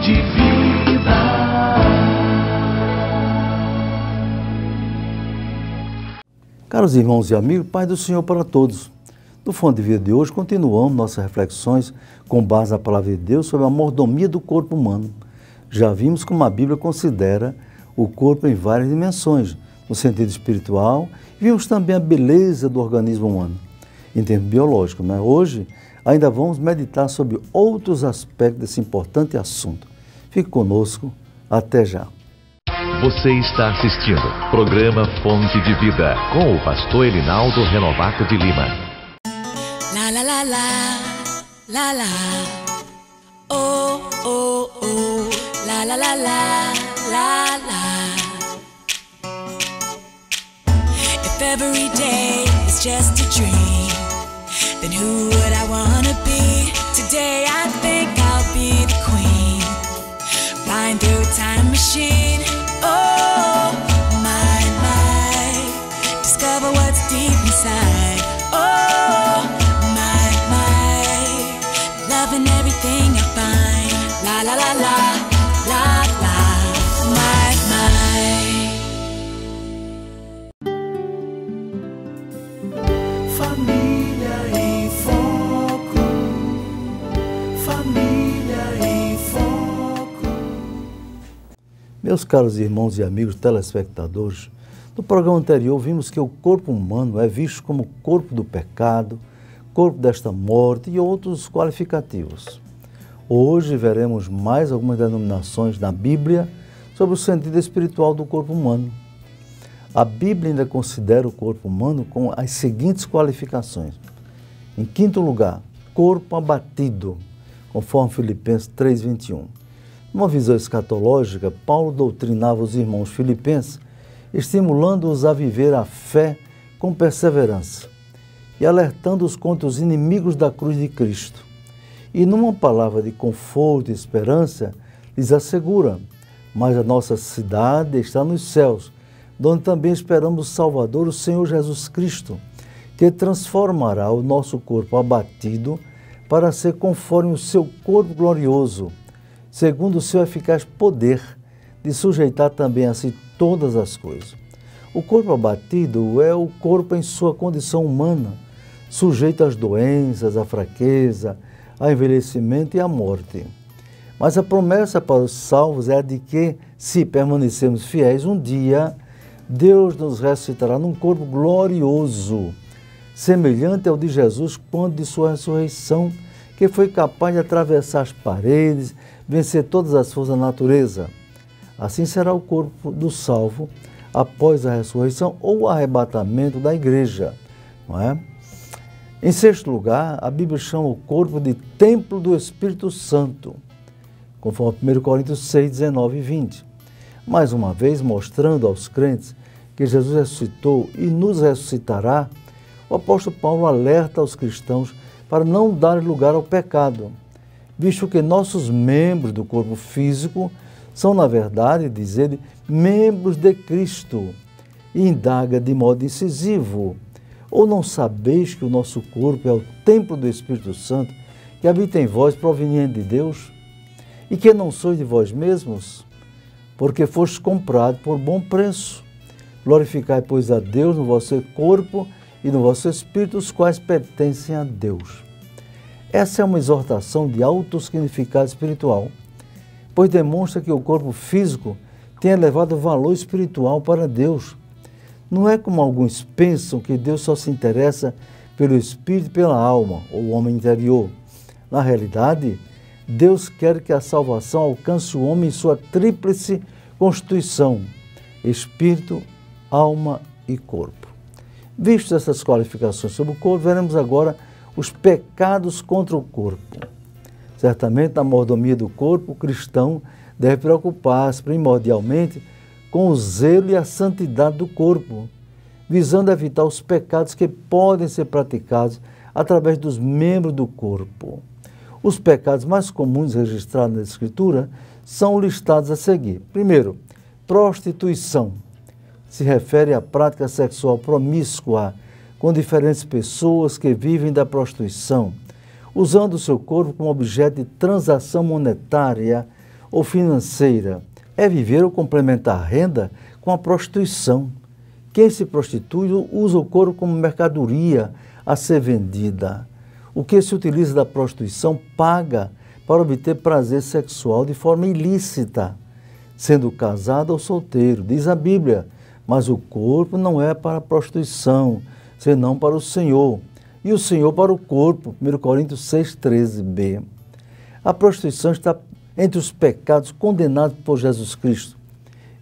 de Vida. Caros irmãos e amigos, Pai do Senhor para todos. No Fonte de Vida de hoje, continuamos nossas reflexões com base na Palavra de Deus sobre a mordomia do corpo humano. Já vimos como a Bíblia considera o corpo em várias dimensões, no sentido espiritual, e vimos também a beleza do organismo humano, em termos biológicos. Hoje, ainda vamos meditar sobre outros aspectos desse importante assunto. Fique conosco, até já. Você está assistindo o programa Fonte de Vida, com o pastor Elinaldo Renovato de Lima. La la la la, la la, oh oh oh, la la la la, la la. If every day is just a dream, then who would I wanna be? Today I think I'll be the queen, flying through a time machine. Oh, my, discover what's deep inside. Oh, my, loving everything I find. La la la la, la la, my. Família em Foco. Família em Foco. Meus caros irmãos e amigos telespectadores, no programa anterior vimos que o corpo humano é visto como corpo do pecado, corpo desta morte e outros qualificativos. Hoje veremos mais algumas denominações na Bíblia sobre o sentido espiritual do corpo humano. A Bíblia ainda considera o corpo humano com as seguintes qualificações. Em quinto lugar, corpo abatido, conforme Filipenses 3:21. Numa visão escatológica, Paulo doutrinava os irmãos filipenses, estimulando-os a viver a fé com perseverança e alertando-os contra os inimigos da cruz de Cristo. E numa palavra de conforto e esperança, lhes assegura: mas a nossa cidade está nos céus, onde também esperamos o Salvador, o Senhor Jesus Cristo, que transformará o nosso corpo abatido para ser conforme o seu corpo glorioso, segundo o seu eficaz poder de sujeitar também a si todas as coisas. O corpo abatido é o corpo em sua condição humana, sujeito às doenças, à fraqueza, ao envelhecimento e à morte. Mas a promessa para os salvos é a de que, se permanecermos fiéis, um dia Deus nos ressuscitará num corpo glorioso, semelhante ao de Jesus quando de sua ressurreição, que foi capaz de atravessar as paredes, vencer todas as forças da natureza. Assim será o corpo do salvo após a ressurreição ou o arrebatamento da igreja, não é? Em sexto lugar, a Bíblia chama o corpo de templo do Espírito Santo, conforme 1 Coríntios 6, 19 e 20. Mais uma vez, mostrando aos crentes que Jesus ressuscitou e nos ressuscitará, o apóstolo Paulo alerta aos cristãos para não dar lugar ao pecado, visto que nossos membros do corpo físico são, na verdade, diz ele, membros de Cristo, e indaga de modo incisivo: ou não sabeis que o nosso corpo é o templo do Espírito Santo, que habita em vós, proveniente de Deus, e que não sois de vós mesmos, porque fostes comprados por bom preço? Glorificai, pois, a Deus no vosso corpo e no vosso espírito, os quais pertencem a Deus. Essa é uma exortação de alto significado espiritual, pois demonstra que o corpo físico tem elevado valor espiritual para Deus. Não é como alguns pensam que Deus só se interessa pelo espírito e pela alma, ou o homem interior. Na realidade, Deus quer que a salvação alcance o homem em sua tríplice constituição: espírito, alma e corpo. Vistas essas qualificações sobre o corpo, veremos agora os pecados contra o corpo. Certamente, na mordomia do corpo, o cristão deve preocupar-se primordialmente com o zelo e a santidade do corpo, visando evitar os pecados que podem ser praticados através dos membros do corpo. Os pecados mais comuns registrados na Escritura são listados a seguir. Primeiro, prostituição. Se refere à prática sexual promíscua com diferentes pessoas que vivem da prostituição, usando o seu corpo como objeto de transação monetária ou financeira. É viver ou complementar a renda com a prostituição. Quem se prostitui usa o corpo como mercadoria a ser vendida. O que se utiliza da prostituição paga para obter prazer sexual de forma ilícita, sendo casado ou solteiro. Diz a Bíblia, mas o corpo não é para a prostituição, senão para o Senhor, e o Senhor para o corpo. 1 Coríntios 6,13b. A prostituição está entre os pecados condenados por Jesus Cristo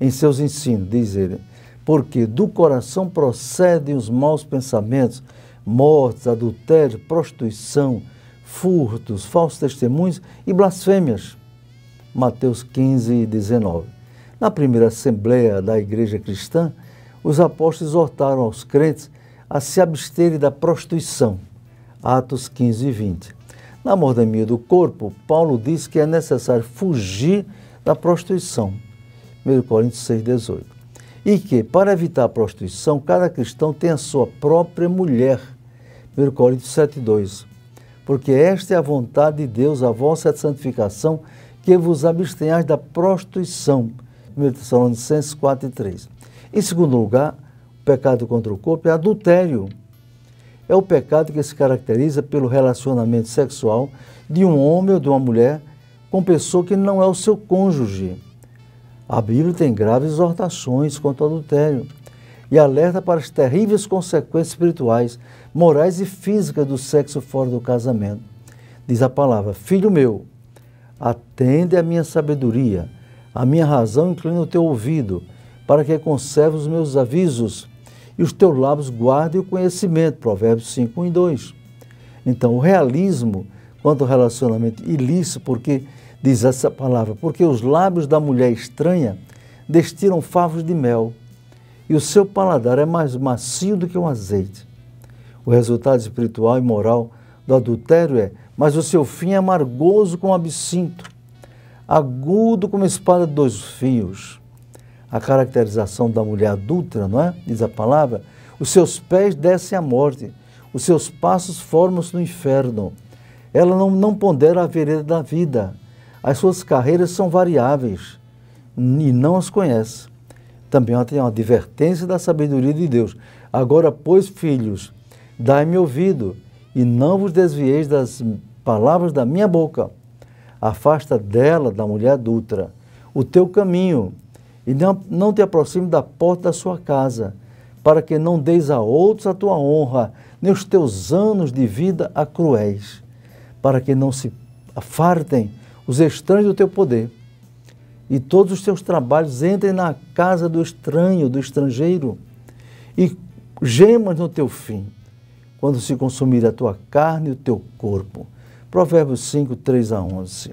em seus ensinos, diz ele, porque do coração procedem os maus pensamentos, mortes, adultério, prostituição, furtos, falsos testemunhos e blasfêmias. Mateus 15:19. Na primeira assembleia da igreja cristã, os apóstolos exortaram aos crentes a se absterem da prostituição. Atos 15:20. Na mordomia do corpo, Paulo diz que é necessário fugir da prostituição. 1 Coríntios 6:18. E que, para evitar a prostituição, cada cristão tem a sua própria mulher. 1 Coríntios 7:2. Porque esta é a vontade de Deus, a vossa santificação, que vos abstenhais da prostituição. 1 Tessalonicenses 4:3. Em segundo lugar, o pecado contra o corpo é adultério. É o pecado que se caracteriza pelo relacionamento sexual de um homem ou de uma mulher com pessoa que não é o seu cônjuge. A Bíblia tem graves exortações contra o adultério e alerta para as terríveis consequências espirituais, morais e físicas do sexo fora do casamento. Diz a palavra: filho meu, atende à minha sabedoria, a minha razão inclina o teu ouvido, para que conserve os meus avisos e os teus lábios guardem o conhecimento. Provérbios 5:1-2. Então, o realismo quanto ao relacionamento ilícito, porque diz essa palavra, porque os lábios da mulher estranha destilam favos de mel, e o seu paladar é mais macio do que um azeite. O resultado espiritual e moral do adultério é: mas o seu fim é amargoso como absinto, agudo como espada de dois fios. A caracterização da mulher adúltera, não é? Diz a palavra: os seus pés descem à morte, os seus passos formam-se no inferno. Ela não pondera a vereda da vida. As suas carreiras são variáveis e não as conhece. Também ela tem uma advertência da sabedoria de Deus. Agora, pois, filhos, dai-me ouvido e não vos desvieis das palavras da minha boca. Afasta dela, da mulher adúltera, o teu caminho e não te aproxime da porta da sua casa, para que não deis a outros a tua honra, nem os teus anos de vida a cruéis, para que não se fartem os estranhos do teu poder, e todos os teus trabalhos entrem na casa do estranho, do estrangeiro, e gemas no teu fim, quando se consumir a tua carne e o teu corpo. Provérbios 5:3-11.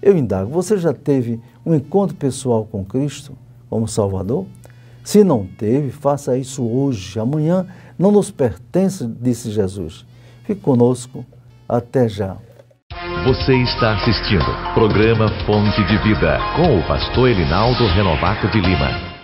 Eu indago, você já teve um encontro pessoal com Cristo como Salvador? Se não teve, faça isso hoje. Amanhã não nos pertence, disse Jesus. Fique conosco. Até já. Você está assistindo programa Fonte de Vida com o pastor Elinaldo Renovato de Lima.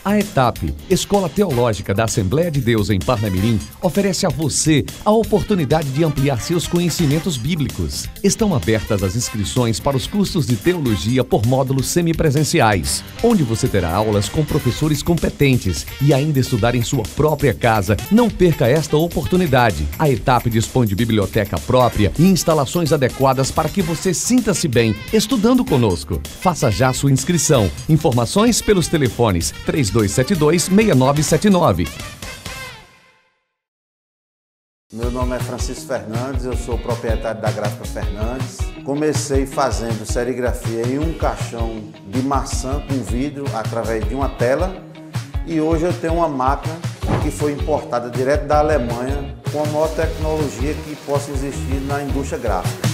A ETAP, Escola Teológica da Assembleia de Deus em Parnamirim, oferece a você a oportunidade de ampliar seus conhecimentos bíblicos. Estão abertas as inscrições para os cursos de teologia por módulos semipresenciais, onde você terá aulas com professores competentes e ainda estudar em sua própria casa. Não perca esta oportunidade. A ETAP dispõe de biblioteca própria e instalações adequadas para que você sinta-se bem estudando conosco. Faça já sua inscrição. Informações pelos telefones 3272-6979. Meu nome é Francisco Fernandes, eu sou proprietário da Gráfica Fernandes. Comecei fazendo serigrafia em um caixão de maçã com vidro através de uma tela e hoje eu tenho uma máquina que foi importada direto da Alemanha com a maior tecnologia que possa existir na indústria gráfica.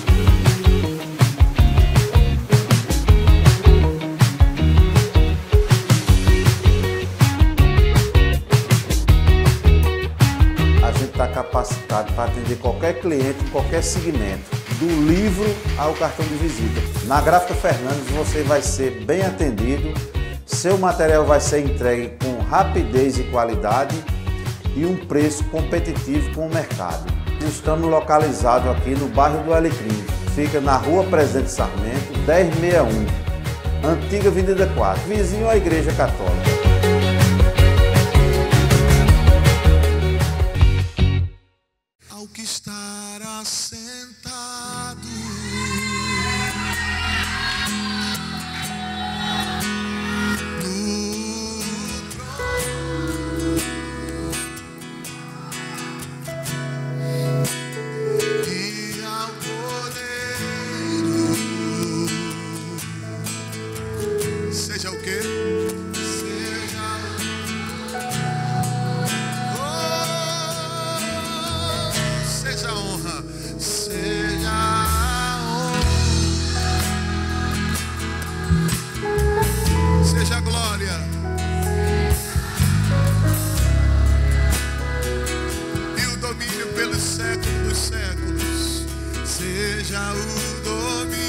Está capacitado para atender qualquer cliente, qualquer segmento, do livro ao cartão de visita. Na Gráfica Fernandes você vai ser bem atendido, seu material vai ser entregue com rapidez e qualidade e um preço competitivo com o mercado. Estamos localizados aqui no bairro do Alecrim, fica na Rua Presidente Sarmento, 1061, Antiga Avenida 4, vizinho à Igreja Católica. Ao que estar assentado no trono e ao Cordeiro, seja o quê? Seja a honra, seja a honra, seja a glória, e o domínio pelos séculos dos séculos, seja o domínio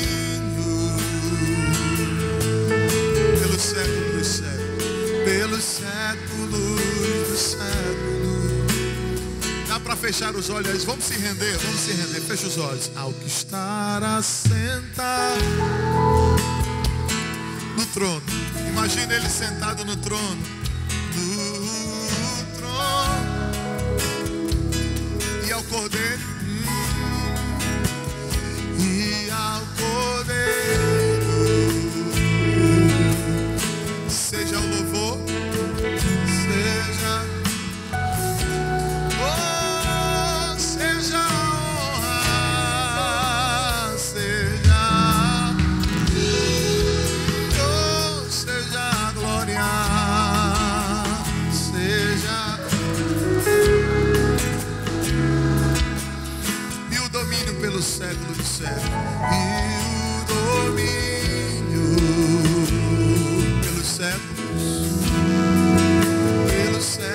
pelos séculos dos séculos, pelos séculos dos séculos. Dá para fechar os olhos, vamos se render, fecha os olhos. Ao que estar assentado no trono, imagina ele sentado no trono, e ao Cordeiro, e ao Cordeiro, seja o louvor, seja pelo século dos séculos, e o domínio pelos séculos dos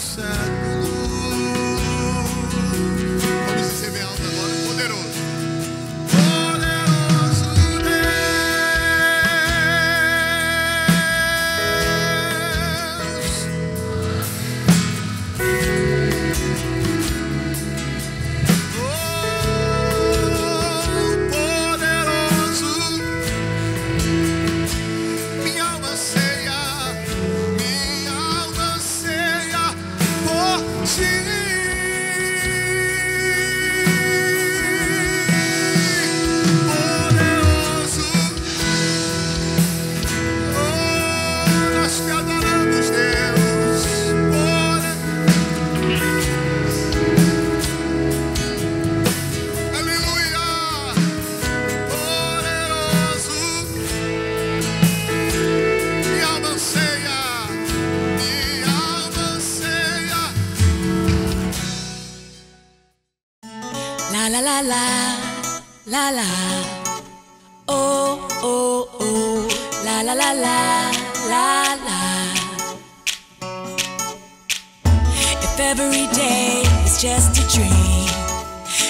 séculos. Vamos dizer bem alto agora, poderoso, poderoso la la, oh oh oh, la la la la la la. If every day is just a dream,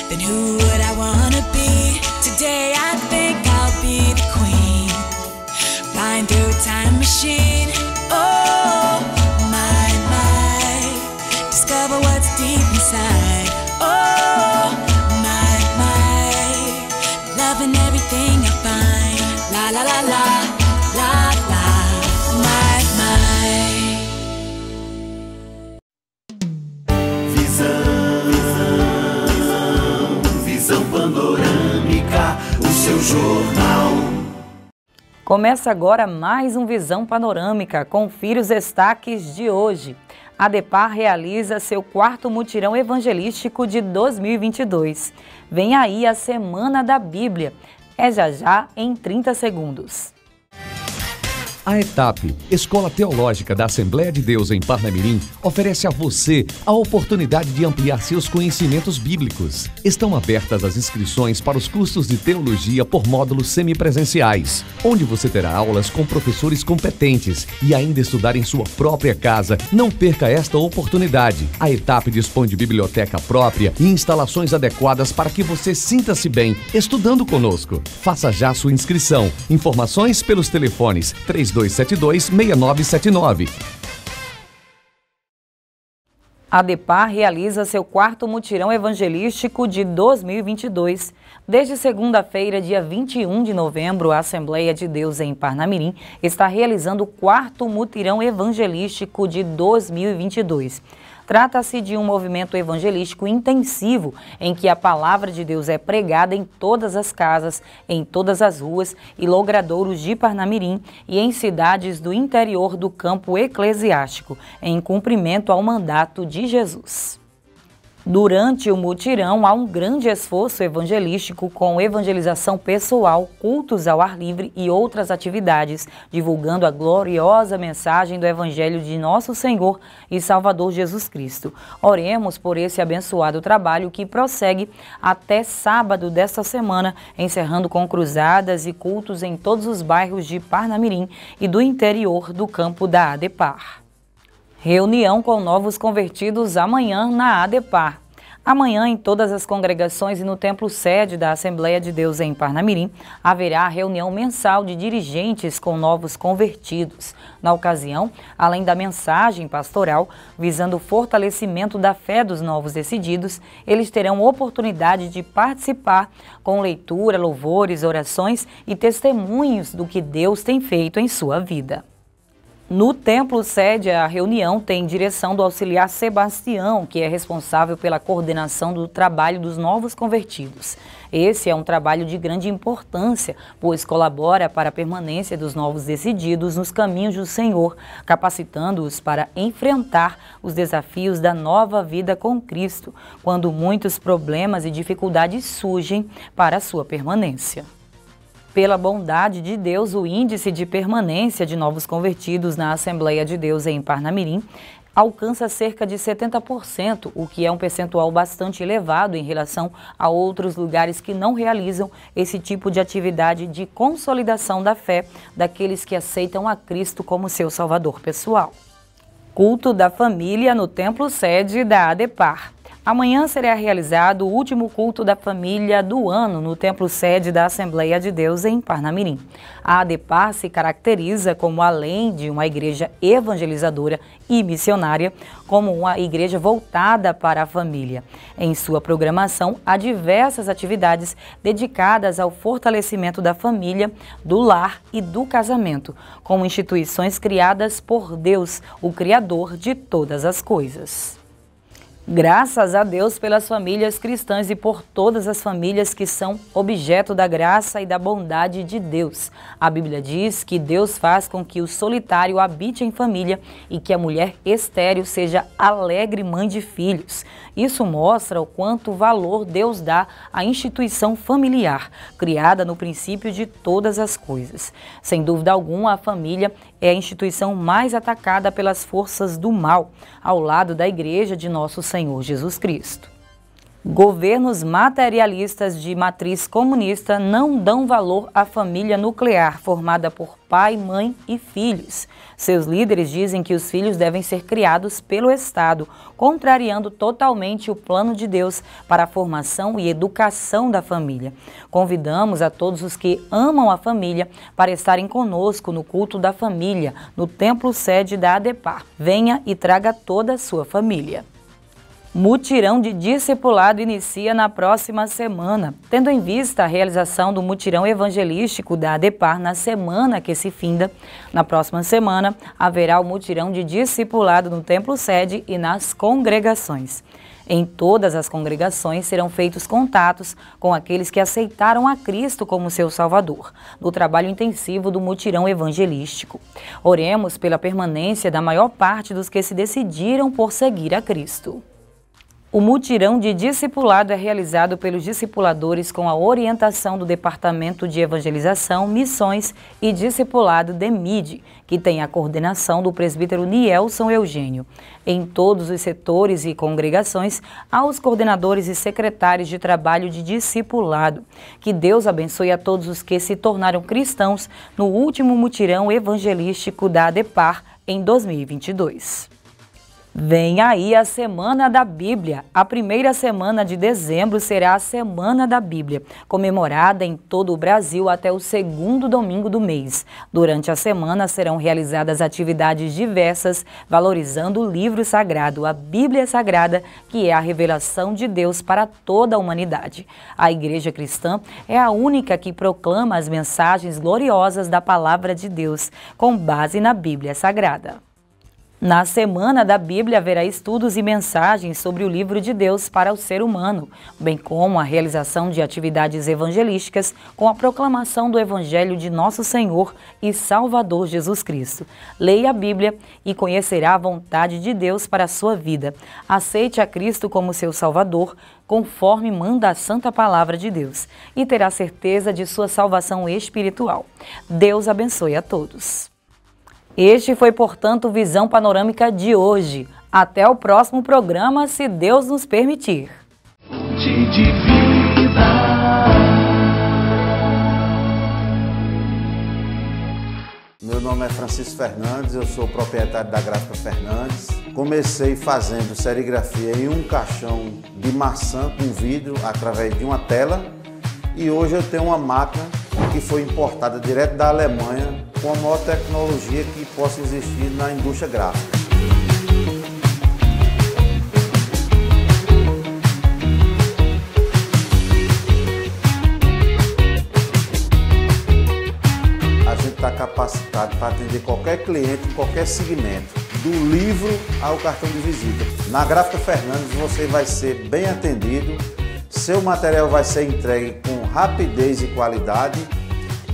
then who would I wanna be? Today I think I'll be the queen, flying through a time machine. Oh my my, discover what's deep inside. Oh my my, loving everything I find. La la la la, la la, my my. Visão panorâmica, o seu jornal. Começa agora mais um Visão Panorâmica. Confira os destaques de hoje. A ADEPAR realiza seu 4º mutirão evangelístico de 2022. Vem aí a Semana da Bíblia. É já em 30 segundos. A ETAP, Escola Teológica da Assembleia de Deus em Parnamirim, oferece a você a oportunidade de ampliar seus conhecimentos bíblicos. Estão abertas as inscrições para os cursos de teologia por módulos semipresenciais, onde você terá aulas com professores competentes e ainda estudar em sua própria casa. Não perca esta oportunidade. A ETAP dispõe de biblioteca própria e instalações adequadas para que você sinta-se bem estudando conosco. Faça já sua inscrição. Informações pelos telefones 3272-6979. A ADEPAR realiza seu 4º mutirão evangelístico de 2022. Desde segunda-feira, dia 21 de novembro, a Assembleia de Deus em Parnamirim está realizando o 4º mutirão evangelístico de 2022. Trata-se de um movimento evangelístico intensivo em que a palavra de Deus é pregada em todas as casas, em todas as ruas e logradouros de Parnamirim e em cidades do interior do campo eclesiástico, em cumprimento ao mandato de Jesus. Durante o mutirão, há um grande esforço evangelístico com evangelização pessoal, cultos ao ar livre e outras atividades, divulgando a gloriosa mensagem do Evangelho de nosso Senhor e Salvador Jesus Cristo. Oremos por esse abençoado trabalho que prossegue até sábado desta semana, encerrando com cruzadas e cultos em todos os bairros de Parnamirim e do interior do campo da ADEPAR. Reunião com novos convertidos amanhã na ADEPAR. Amanhã, em todas as congregações e no templo sede da Assembleia de Deus em Parnamirim, haverá a reunião mensal de dirigentes com novos convertidos. Na ocasião, além da mensagem pastoral visando o fortalecimento da fé dos novos decididos, eles terão oportunidade de participar com leitura, louvores, orações e testemunhos do que Deus tem feito em sua vida. No templo sede, a reunião tem direção do auxiliar Sebastião, que é responsável pela coordenação do trabalho dos novos convertidos. Esse é um trabalho de grande importância, pois colabora para a permanência dos novos decididos nos caminhos do Senhor, capacitando-os para enfrentar os desafios da nova vida com Cristo, quando muitos problemas e dificuldades surgem para a sua permanência. Pela bondade de Deus, o índice de permanência de novos convertidos na Assembleia de Deus em Parnamirim alcança cerca de 70%, o que é um percentual bastante elevado em relação a outros lugares que não realizam esse tipo de atividade de consolidação da fé daqueles que aceitam a Cristo como seu Salvador pessoal. Culto da família no templo sede da ADEPAR. Amanhã será realizado o último culto da família do ano no templo sede da Assembleia de Deus em Parnamirim. A ADEPAR se caracteriza como, além de uma igreja evangelizadora e missionária, como uma igreja voltada para a família. Em sua programação, há diversas atividades dedicadas ao fortalecimento da família, do lar e do casamento, como instituições criadas por Deus, o Criador de todas as coisas. Graças a Deus pelas famílias cristãs e por todas as famílias que são objeto da graça e da bondade de Deus. A Bíblia diz que Deus faz com que o solitário habite em família e que a mulher estéril seja alegre mãe de filhos. Isso mostra o quanto valor Deus dá à instituição familiar, criada no princípio de todas as coisas. Sem dúvida alguma, a família é a instituição mais atacada pelas forças do mal, ao lado da Igreja de nosso Senhor Jesus Cristo. Governos materialistas de matriz comunista não dão valor à família nuclear, formada por pai, mãe e filhos. Seus líderes dizem que os filhos devem ser criados pelo Estado, contrariando totalmente o plano de Deus para a formação e educação da família. Convidamos a todos os que amam a família para estarem conosco no culto da família, no templo sede da ADEPAR. Venha e traga toda a sua família. Mutirão de discipulado inicia na próxima semana. Tendo em vista a realização do mutirão evangelístico da ADEPAR na semana que se finda, na próxima semana haverá o mutirão de discipulado no templo sede e nas congregações. Em todas as congregações serão feitos contatos com aqueles que aceitaram a Cristo como seu Salvador, no trabalho intensivo do mutirão evangelístico. Oremos pela permanência da maior parte dos que se decidiram por seguir a Cristo. O mutirão de discipulado é realizado pelos discipuladores com a orientação do Departamento de Evangelização, Missões e Discipulado DEMID, que tem a coordenação do presbítero Nielson Eugênio. Em todos os setores e congregações, há os coordenadores e secretários de trabalho de discipulado. Que Deus abençoe a todos os que se tornaram cristãos no último mutirão evangelístico da ADEPAR em 2022. Vem aí a Semana da Bíblia. A primeira semana de dezembro será a Semana da Bíblia, comemorada em todo o Brasil até o segundo domingo do mês. Durante a semana serão realizadas atividades diversas, valorizando o livro sagrado, a Bíblia Sagrada, que é a revelação de Deus para toda a humanidade. A Igreja Cristã é a única que proclama as mensagens gloriosas da Palavra de Deus, com base na Bíblia Sagrada. Na Semana da Bíblia haverá estudos e mensagens sobre o livro de Deus para o ser humano, bem como a realização de atividades evangelísticas com a proclamação do Evangelho de Nosso Senhor e Salvador Jesus Cristo. Leia a Bíblia e conhecerá a vontade de Deus para a sua vida. Aceite a Cristo como seu Salvador, conforme manda a Santa Palavra de Deus, e terá certeza de sua salvação espiritual. Deus abençoe a todos. Este foi, portanto, o Visão Panorâmica de hoje. Até o próximo programa, se Deus nos permitir. De vida. Meu nome é Francisco Fernandes, eu sou proprietário da Gráfica Fernandes. Comecei fazendo serigrafia em um caixão de maçã com vidro através de uma tela. E hoje eu tenho uma máquina que foi importada direto da Alemanha com a maior tecnologia que possa existir na indústria gráfica. A gente está capacitado para atender qualquer cliente, qualquer segmento, do livro ao cartão de visita. Na Gráfica Fernandes você vai ser bem atendido, seu material vai ser entregue com rapidez e qualidade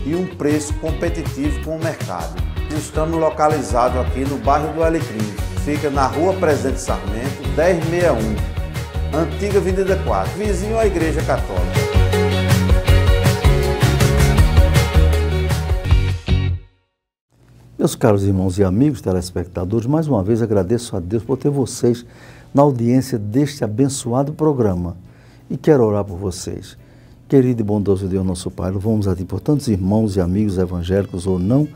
e um preço competitivo com o mercado. Estamos localizados aqui no bairro do Alecrim, fica na Rua Presidente Sarmento, 1061, Antiga Avenida 4, vizinho à Igreja Católica. Meus caros irmãos e amigos telespectadores, mais uma vez agradeço a Deus por ter vocês na audiência deste abençoado programa e quero orar por vocês. Querido e bondoso Deus, nosso Pai, louvamos a Ti por tantos irmãos e amigos evangélicos ou não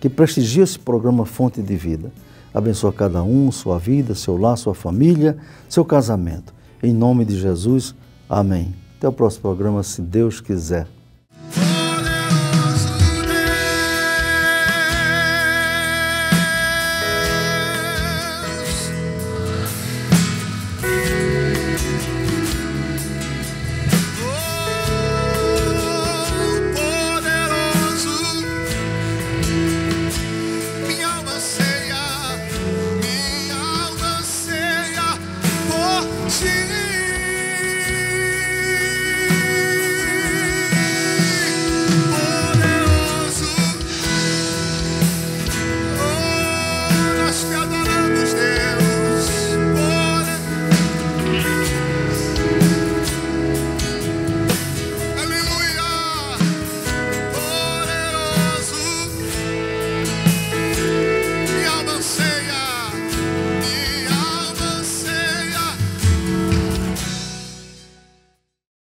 que prestigiam esse programa Fonte de Vida. Abençoa cada um, sua vida, seu lar, sua família, seu casamento. Em nome de Jesus, amém. Até o próximo programa, se Deus quiser.